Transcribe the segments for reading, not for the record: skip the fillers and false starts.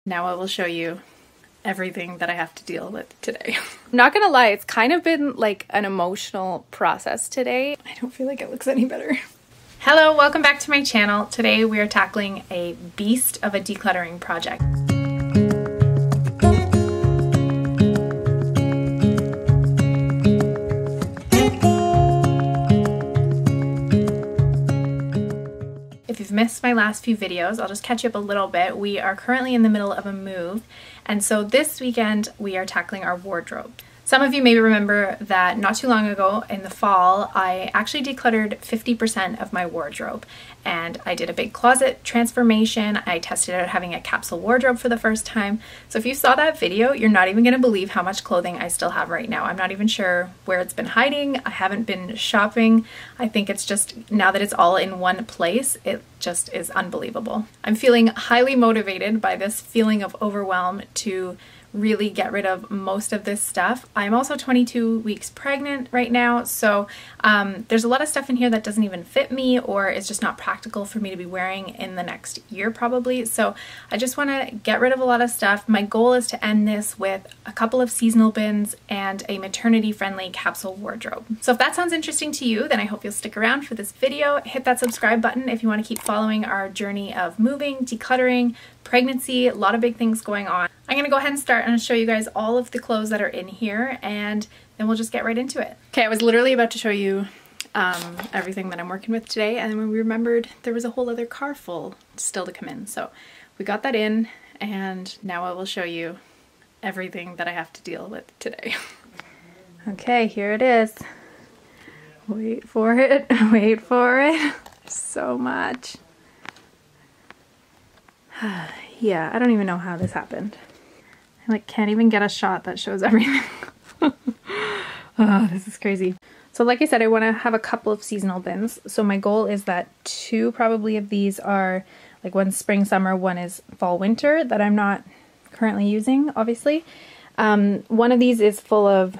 Now I will show you everything that I have to deal with today. I'm not gonna lie, it's kind of been like an emotional process today. I don't feel like it looks any better. Hello, welcome back to my channel. Today we are tackling a beast of a decluttering project. If you've missed my last few videos, I'll just catch you up a little bit. We are currently in the middle of a move, and so this weekend we are tackling our wardrobe. Some of you may remember that not too long ago in the fall, I actually decluttered 50% of my wardrobe, and I did a big closet transformation. I tested out having a capsule wardrobe for the first time. So if you saw that video, you're not even gonna believe how much clothing I still have right now. I'm not even sure where it's been hiding. I haven't been shopping. I think it's just, now that it's all in one place, it just is unbelievable. I'm feeling highly motivated by this feeling of overwhelm to really get rid of most of this stuff. I'm also 22 weeks pregnant right now, so there's a lot of stuff in here that doesn't even fit me or is just not practical for me to be wearing in the next year probably. So I just want to get rid of a lot of stuff. My goal is to end this with a couple of seasonal bins and a maternity friendly capsule wardrobe. So if that sounds interesting to you, then I hope you'll stick around for this video. Hit that subscribe button if you want to keep following our journey of moving, decluttering, pregnancy, a lot of big things going on. I'm gonna go ahead and start and show you guys all of the clothes that are in here, and then we'll just get right into it. Okay, I was literally about to show you everything that I'm working with today, and then when we remembered there was a whole other car full still to come in. So we got that in, and now I will show you everything that I have to deal with today. Okay, here it is. Wait for it, wait for it. So much. Yeah, I don't even know how this happened. I like can't even get a shot that shows everything. Oh, this is crazy. So like I said, I want to have a couple of seasonal bins. So my goal is that two probably of these are like one's spring, summer, one is fall, winter that I'm not currently using, obviously. One of these is full of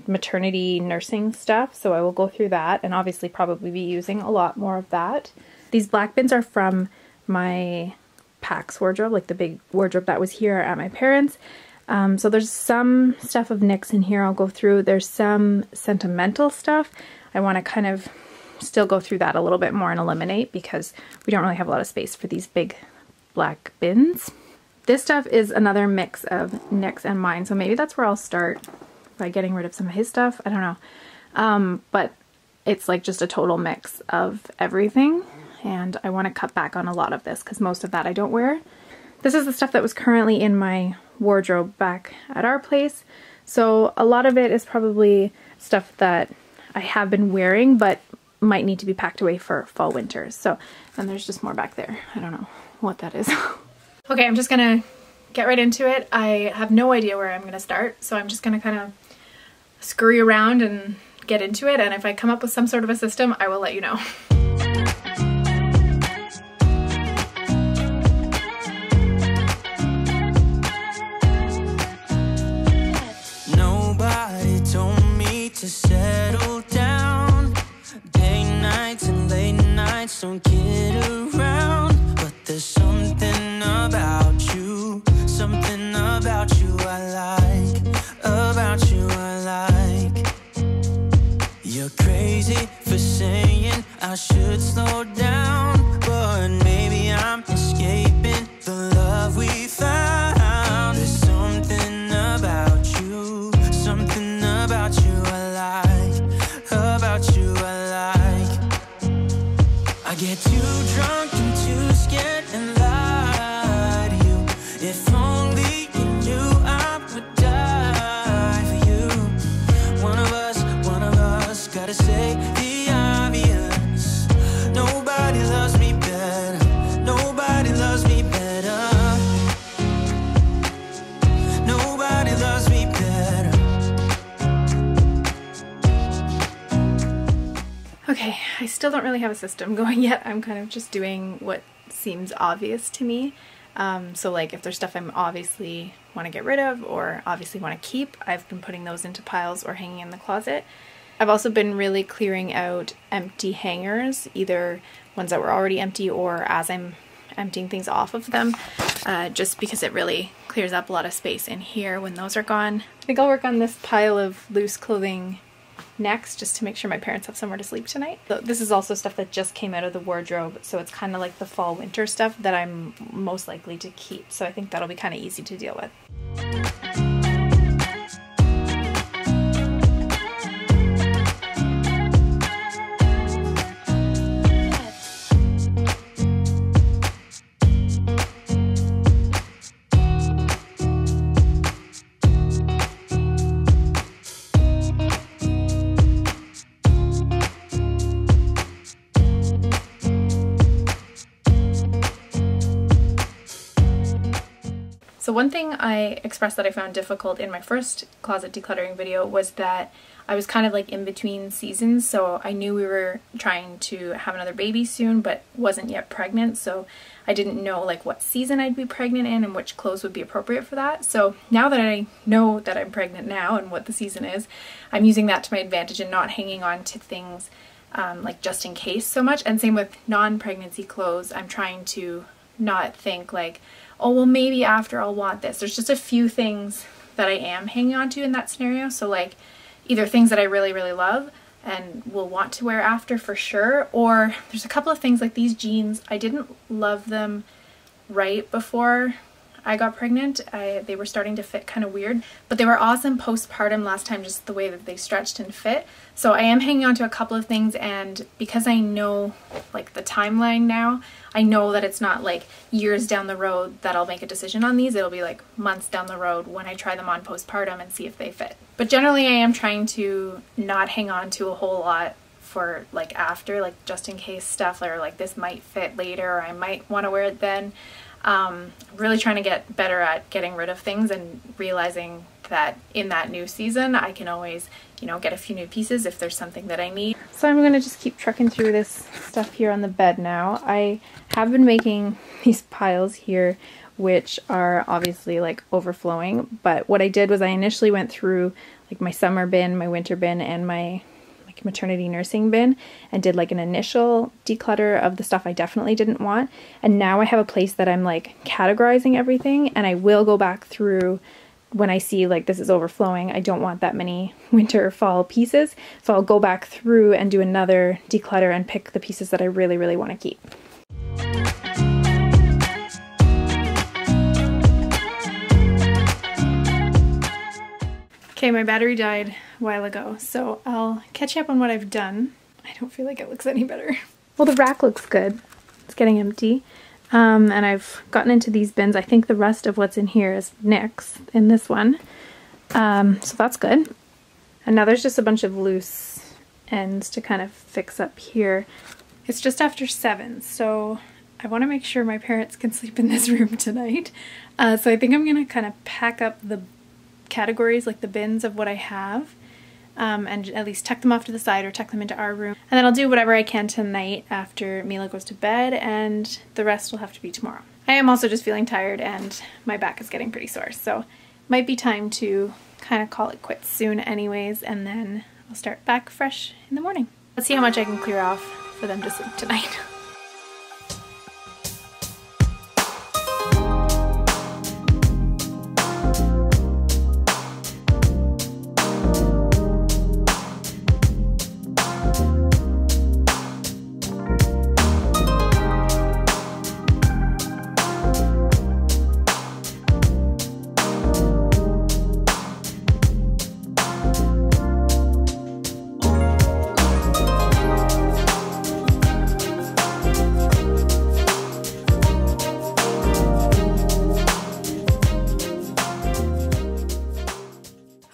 maternity nursing stuff, so I will go through that and obviously probably be using a lot more of that. These black bins are from my Packs wardrobe, like the big wardrobe that was here at my parents'. So there's some stuff of Nick's in here I'll go through. There's some sentimental stuff. I want to kind of still go through that a little bit more and eliminate because we don't really have a lot of space for these big black bins. This stuff is another mix of Nick's and mine, so maybe that's where I'll start by getting rid of some of his stuff. I don't know. But it's like just a total mix of everything. And I want to cut back on a lot of this because most of that I don't wear. This is the stuff that was currently in my wardrobe back at our place. So a lot of it is probably stuff that I have been wearing but might need to be packed away for fall, winter. So then there's just more back there. I don't know what that is. Okay, I'm just gonna get right into it. I have no idea where I'm gonna start, so I'm just gonna kind of scurry around and get into it, and if I come up with some sort of a system, I will let you know. To settle down, day nights and late nights don't get around, but there's something about you I like, You're crazy for saying I should slow down, but maybe I'm escaping the love we found. There's something about you I get too drunk and too scared and lie to you. If only you knew I would die for you. One of us gotta say the obvious. Nobody loves me better. Nobody loves me better. Nobody loves me better. Okay, I still don't really have a system going yet. I'm kind of just doing what seems obvious to me. So like if there's stuff I'm obviously want to get rid of or obviously want to keep, I've been putting those into piles or hanging in the closet. I've also been really clearing out empty hangers, either ones that were already empty or as I'm emptying things off of them. just because it really clears up a lot of space in here when those are gone. I think I'll work on this pile of loose clothing next, just to make sure my parents have somewhere to sleep tonight. So this is also stuff that just came out of the wardrobe, so it's kind of like the fall winter stuff that I'm most likely to keep, so I think that'll be kind of easy to deal with. So one thing I expressed that I found difficult in my first closet decluttering video was that I was kind of like in between seasons. So I knew we were trying to have another baby soon, but wasn't yet pregnant. So I didn't know like what season I'd be pregnant in and which clothes would be appropriate for that. So now that I know that I'm pregnant now and what the season is, I'm using that to my advantage and not hanging on to things like just in case so much. And same with non-pregnancy clothes. I'm trying to not think like, oh, well, maybe after I'll want this. There's just a few things that I am hanging on to in that scenario. So like either things that I really, really love and will want to wear after for sure, or there's a couple of things like these jeans. I didn't love them right before I got pregnant. They were starting to fit kind of weird, but they were awesome postpartum last time, just the way that they stretched and fit. So I am hanging on to a couple of things, and because I know like the timeline now, I know that it's not like years down the road that I'll make a decision on these. It'll be like months down the road when I try them on postpartum and see if they fit. But generally I am trying to not hang on to a whole lot for like after, like just in case stuff, or like this might fit later or I might want to wear it then. Really trying to get better at getting rid of things and realizing that in that new season I can always, you know, get a few new pieces if there's something that I need. So I'm gonna just keep trucking through this stuff here on the bed now. I have been making these piles here which are obviously like overflowing, but what I did was I initially went through like my summer bin, my winter bin, and my maternity nursing bin and did like an initial declutter of the stuff I definitely didn't want, and now I have a place that I'm like categorizing everything, and I will go back through when I see like this is overflowing. I don't want that many winter or fall pieces, so I'll go back through and do another declutter and pick the pieces that I really, really want to keep. Okay, my battery died a while ago, so I'll catch up on what I've done. I don't feel like it looks any better. Well, the rack looks good. It's getting empty. And I've gotten into these bins. I think the rest of what's in here is Nick's in this one. So that's good. And now there's just a bunch of loose ends to kind of fix up here. It's just after 7, so I want to make sure my parents can sleep in this room tonight. So I think I'm going to kind of pack up the categories, like the bins of what I have, and at least tuck them off to the side or tuck them into our room. And then I'll do whatever I can tonight after Mila goes to bed, and the rest will have to be tomorrow. I am also just feeling tired and my back is getting pretty sore, so might be time to kind of call it quits soon anyways, and then I'll start back fresh in the morning. Let's see how much I can clear off for them to sleep tonight.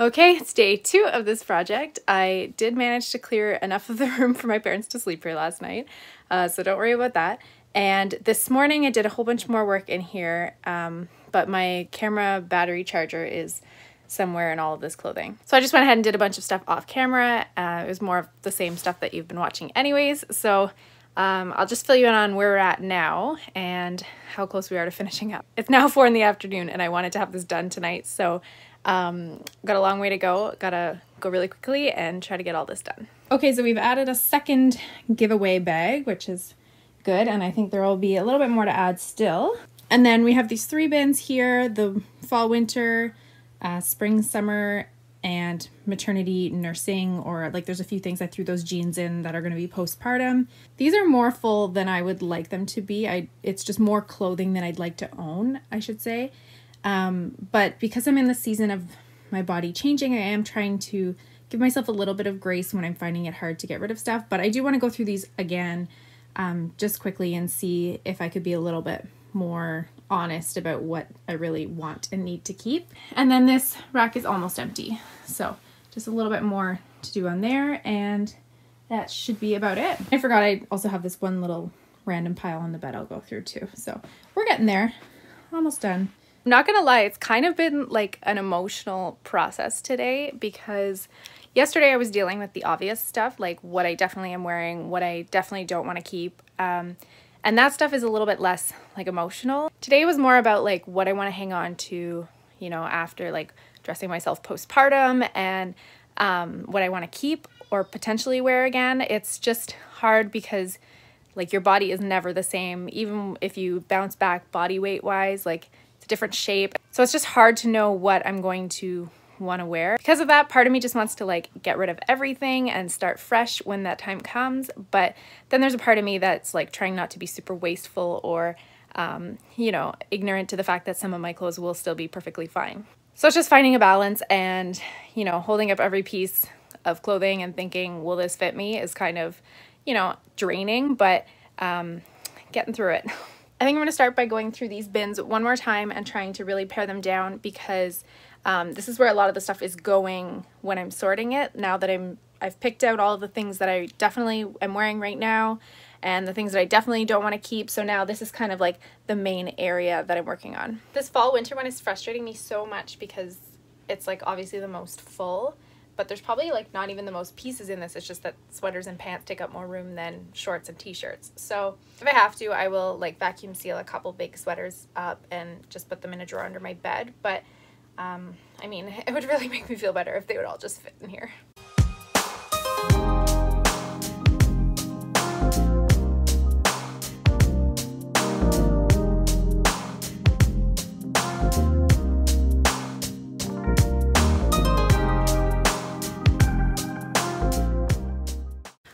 Okay, it's day 2 of this project. I did manage to clear enough of the room for my parents to sleep here last night, so don't worry about that. And this morning I did a whole bunch more work in here, but my camera battery charger is somewhere in all of this clothing. So I just went ahead and did a bunch of stuff off camera. It was more of the same stuff that you've been watching anyways, so I'll just fill you in on where we're at now and how close we are to finishing up. It's now 4 in the afternoon and I wanted to have this done tonight, so got a long way to go. Gotta go really quickly and try to get all this done. Okay, so we've added a second giveaway bag, which is good, and I think there will be a little bit more to add still. And then we have these 3 bins here, the fall, winter, spring, summer, and maternity, nursing, or like there's a few things I threw those jeans in that are going to be postpartum. These are more full than I would like them to be. It's just more clothing than I'd like to own, I should say. But because I'm in the season of my body changing, I am trying to give myself a little bit of grace when I'm finding it hard to get rid of stuff. But I do want to go through these again just quickly and see if I could be a little bit more honest about what I really want and need to keep. And then this rack is almost empty. So just a little bit more to do on there, and that should be about it. I forgot I also have this one little random pile on the bed I'll go through too. So we're getting there. Almost done. I'm not gonna lie, it's kind of been like an emotional process today, because yesterday I was dealing with the obvious stuff, like what I definitely am wearing, what I definitely don't want to keep. And that stuff is a little bit less like emotional. Today was more about like what I want to hang on to, you know, after like dressing myself postpartum, and what I want to keep or potentially wear again. It's just hard because like your body is never the same, even if you bounce back body weight wise, like it's a different shape. So it's just hard to know what I'm going to want to wear. Because of that, part of me just wants to like get rid of everything and start fresh when that time comes. But then there's a part of me that's like trying not to be super wasteful or, you know, ignorant to the fact that some of my clothes will still be perfectly fine. So it's just finding a balance, and, you know, holding up every piece of clothing and thinking, will this fit me, is kind of, you know, draining, but getting through it. I think I'm going to start by going through these bins one more time and trying to really pare them down, because this is where a lot of the stuff is going when I'm sorting it. Now that I've picked out all of the things that I definitely am wearing right now and the things that I definitely don't want to keep. So now this is kind of like the main area that I'm working on. This fall winter one is frustrating me so much because it's like obviously the most full, but there's probably like not even the most pieces in this. It's just that sweaters and pants take up more room than shorts and t-shirts. So if I have to, I will like vacuum seal a couple big sweaters up and just put them in a drawer under my bed. But I mean, it would really make me feel better if they would all just fit in here.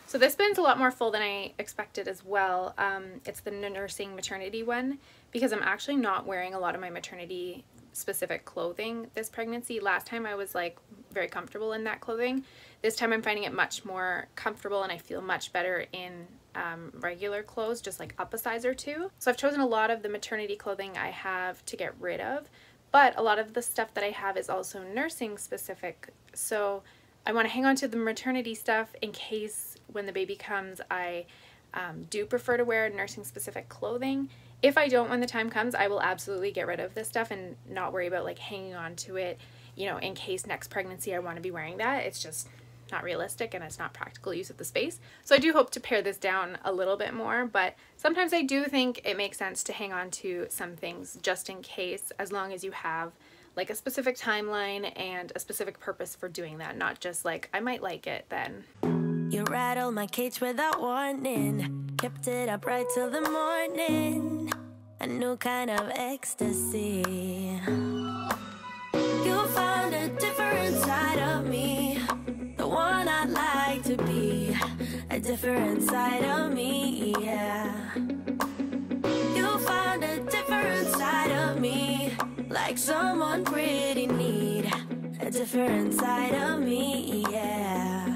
So this bin's a lot more full than I expected as well. It's the nursing maternity one, because I'm actually not wearing a lot of my maternity specific clothing this pregnancy. Last time I was like very comfortable in that clothing. This time I'm finding it much more comfortable, and I feel much better in regular clothes, just like up a size or two. So I've chosen a lot of the maternity clothing I have to get rid of, but a lot of the stuff that I have is also nursing specific. So I want to hang on to the maternity stuff in case when the baby comes I do prefer to wear nursing specific clothing. If I don't when the time comes, I will absolutely get rid of this stuff and not worry about like hanging on to it, you know, in case next pregnancy I want to be wearing that. It's just not realistic and it's not practical use of the space. So I do hope to pare this down a little bit more, but sometimes I do think it makes sense to hang on to some things just in case, as long as you have like a specific timeline and a specific purpose for doing that, not just like I might like it then. You rattled my cage without warning, kept it up right till the morning, a new kind of ecstasy. You found a different side of me, the one I'd like to be, a different side of me, yeah. You found a different side of me, like someone pretty neat, a different side of me, yeah.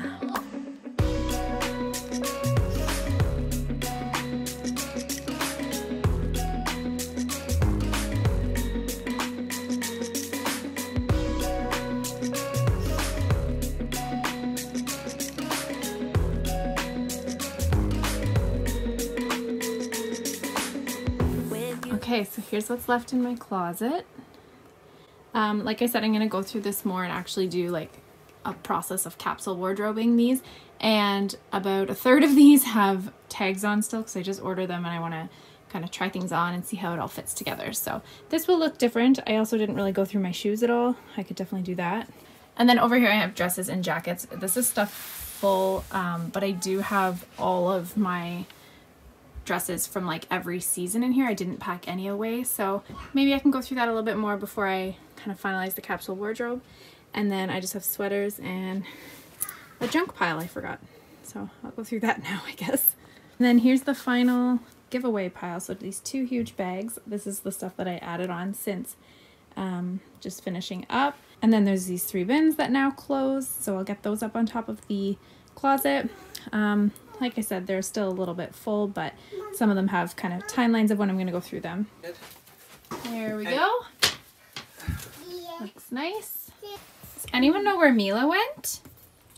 Okay, so here's what's left in my closet. Like I said, I'm going to go through this more and actually do like a process of capsule wardrobing these. And about a third of these have tags on still because I just ordered them and I want to kind of try things on and see how it all fits together. So this will look different. I also didn't really go through my shoes at all. I could definitely do that. And then over here I have dresses and jackets. This is stuff full, but I do have all of my dresses from like every season in here. I didn't pack any away, so maybe I can go through that a little bit more before I kind of finalize the capsule wardrobe. And then I just have sweaters and a junk pile I forgot. So I'll go through that now, I guess. And then here's the final giveaway pile. So these 2 huge bags. This is the stuff that I added on since just finishing up. And then there's these 3 bins that now close. So I'll get those up on top of the closet. Like I said, they're still a little bit full, but some of them have kind of timelines of when I'm going to go through them. There we go. Looks nice. Does anyone know where Mila went?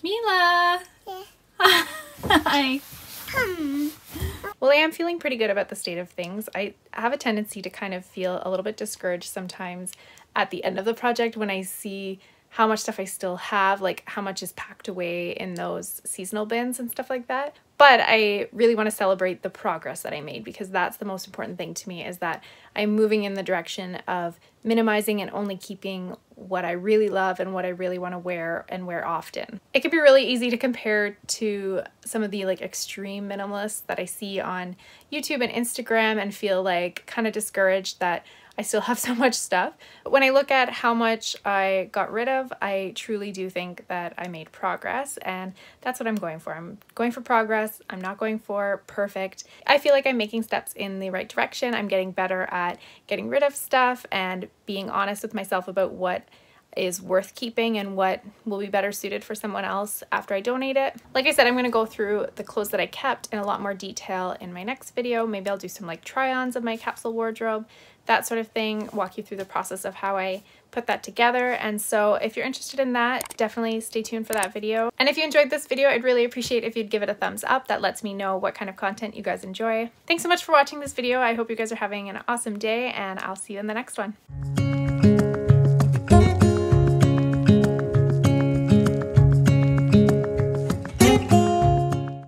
Mila! Hi! Well, I am feeling pretty good about the state of things. I have a tendency to kind of feel a little bit discouraged sometimes at the end of the project when I see how much stuff I still have, like how much is packed away in those seasonal bins and stuff like that. But I really want to celebrate the progress that I made, because that's the most important thing to me, is that I'm moving in the direction of minimizing and only keeping what I really love and what I really want to wear and wear often. It can be really easy to compare to some of the like extreme minimalists that I see on YouTube and Instagram and feel like kind of discouraged that I still have so much stuff. But when I look at how much I got rid of, I truly do think that I made progress, and that's what I'm going for. I'm going for progress. I'm not going for perfect. I feel like I'm making steps in the right direction. I'm getting better at getting rid of stuff and being honest with myself about what is worth keeping and what will be better suited for someone else after I donate it. Like I said, I'm going to go through the clothes that I kept in a lot more detail in my next video. Maybe I'll do some like try-ons of my capsule wardrobe, that sort of thing, walk you through the process of how I put that together. And so if you're interested in that, definitely stay tuned for that video. And if you enjoyed this video, I'd really appreciate if you'd give it a thumbs up. That lets me know what kind of content you guys enjoy. Thanks so much for watching this video. I hope you guys are having an awesome day, and I'll see you in the next one.